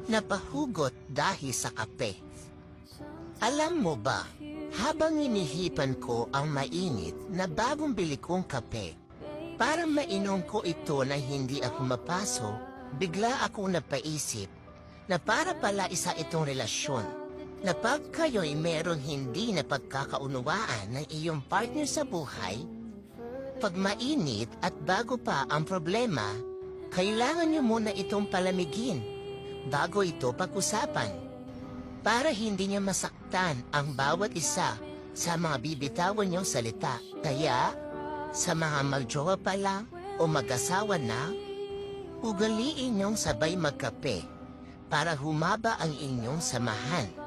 napahugot dahil sa kape. Alam mo ba, habang inihipan ko ang mainit na bagong bili kong kape, para mainom ko ito na hindi ako mapaso, bigla akong napaisip na para pala isa itong relasyon, na pag kayo'y merong hindi na pagkakaunawaan ng iyong partner sa buhay, pag mainit at bago pa ang problema, kailangan niyo muna itong palamigin bago ito pag-usapan para hindi niya masaktan ang bawat isa sa mga bibitawan niyong salita. Kaya, sa mga magjowa pa lang o mag-asawa na, ugaliin niyong sabay magkape para humaba ang inyong samahan.